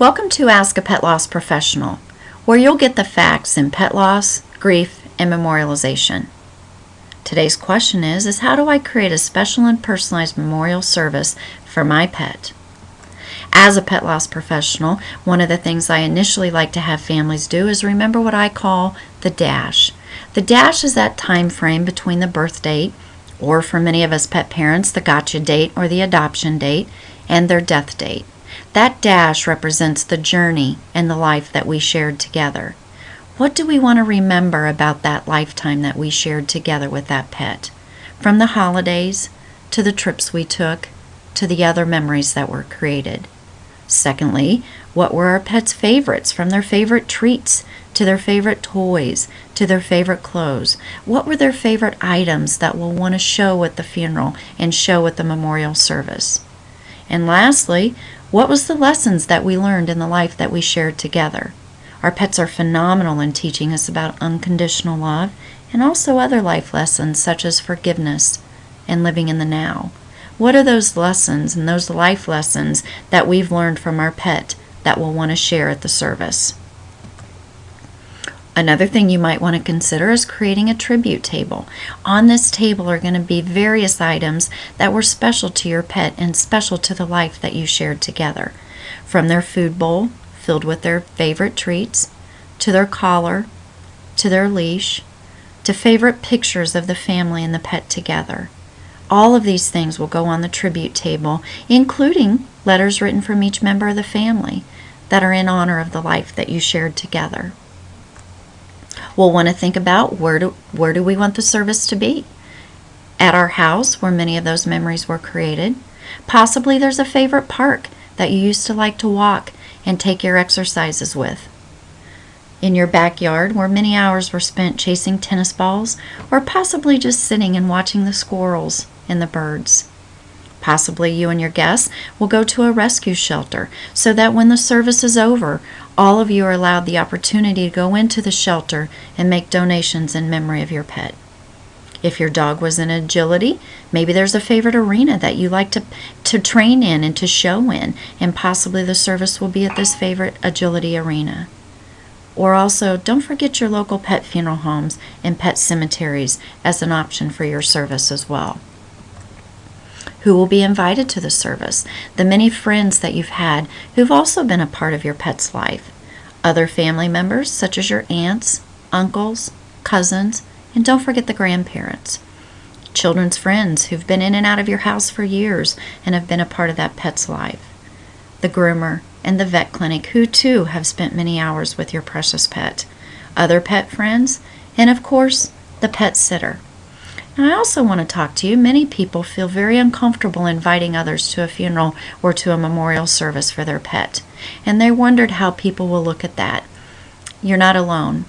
Welcome to Ask a Pet Loss Professional, where you'll get the facts in pet loss, grief, and memorialization. Today's question is how do I create a special and personalized memorial service for my pet? As a pet loss professional, one of the things I initially like to have families do is remember what I call the dash. The dash is that time frame between the birth date, or for many of us pet parents, the gotcha date or the adoption date, and their death date. That dash represents the journey and the life that we shared together. What do we want to remember about that lifetime that we shared together with that pet? From the holidays, to the trips we took, to the other memories that were created. Secondly, what were our pets' favorites, from their favorite treats, to their favorite toys, to their favorite clothes? What were their favorite items that we'll want to show at the funeral and show at the memorial service? And lastly, what was the lessons that we learned in the life that we shared together? Our pets are phenomenal in teaching us about unconditional love and also other life lessons such as forgiveness and living in the now. What are those lessons and those life lessons that we've learned from our pet that we'll want to share at the service? Another thing you might want to consider is creating a tribute table. On this table are going to be various items that were special to your pet and special to the life that you shared together. From their food bowl, filled with their favorite treats, to their collar, to their leash, to favorite pictures of the family and the pet together. All of these things will go on the tribute table, including letters written from each member of the family that are in honor of the life that you shared together. We'll want to think about where do we want the service to be? At our house, where many of those memories were created. Possibly there's a favorite park that you used to like to walk and take your exercises with. In your backyard, where many hours were spent chasing tennis balls, or possibly just sitting and watching the squirrels and the birds. Possibly you and your guests will go to a rescue shelter so that when the service is over, all of you are allowed the opportunity to go into the shelter and make donations in memory of your pet. If your dog was in agility, maybe there's a favorite arena that you like to train in and to show in, and possibly the service will be at this favorite agility arena. Or also, don't forget your local pet funeral homes and pet cemeteries as an option for your service as well. Who will be invited to the service? The many friends that you've had who've also been a part of your pet's life. Other family members such as your aunts, uncles, cousins, and don't forget the grandparents. Children's friends who've been in and out of your house for years and have been a part of that pet's life. The groomer and the vet clinic who too have spent many hours with your precious pet. Other pet friends, and of course, the pet sitter. Now, I also want to talk to you. Many people feel very uncomfortable inviting others to a funeral or to a memorial service for their pet, and they wondered how people will look at that. You're not alone.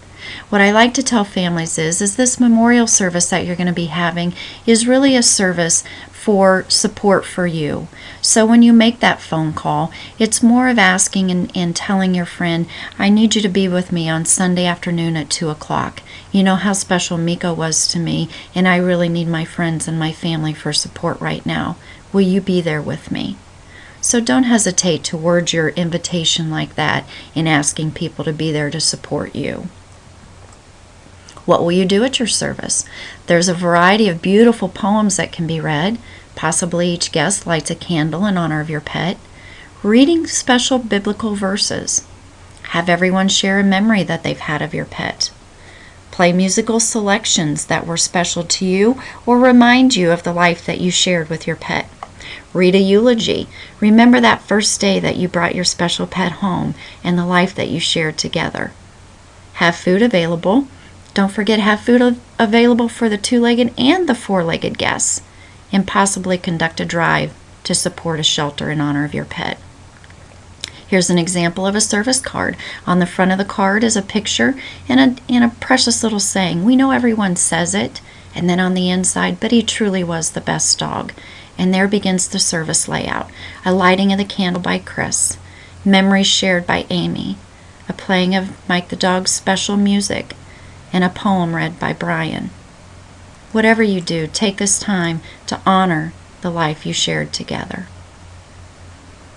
What I like to tell families is this memorial service that you're going to be having is really a service for support for you. So when you make that phone call, it's more of asking and telling your friend, I need you to be with me on Sunday afternoon at 2 o'clock. You know how special Miko was to me, and I really need my friends and my family for support right now. Will you be there with me? So don't hesitate to word your invitation like that in asking people to be there to support you. What will you do at your service? There's a variety of beautiful poems that can be read. Possibly each guest lights a candle in honor of your pet. Reading special biblical verses. Have everyone share a memory that they've had of your pet. Play musical selections that were special to you or remind you of the life that you shared with your pet. Read a eulogy. Remember that first day that you brought your special pet home and the life that you shared together. Have food available. Don't forget, have food available for the two-legged and the four-legged guests, and possibly conduct a drive to support a shelter in honor of your pet. Here's an example of a service card. On the front of the card is a picture and a precious little saying. We know everyone says it, and then on the inside, but he truly was the best dog. And there begins the service layout. A lighting of the candle by Chris, memories shared by Amy, a playing of Mike the dog's special music, and a poem read by Brian. Whatever you do, take this time to honor the life you shared together.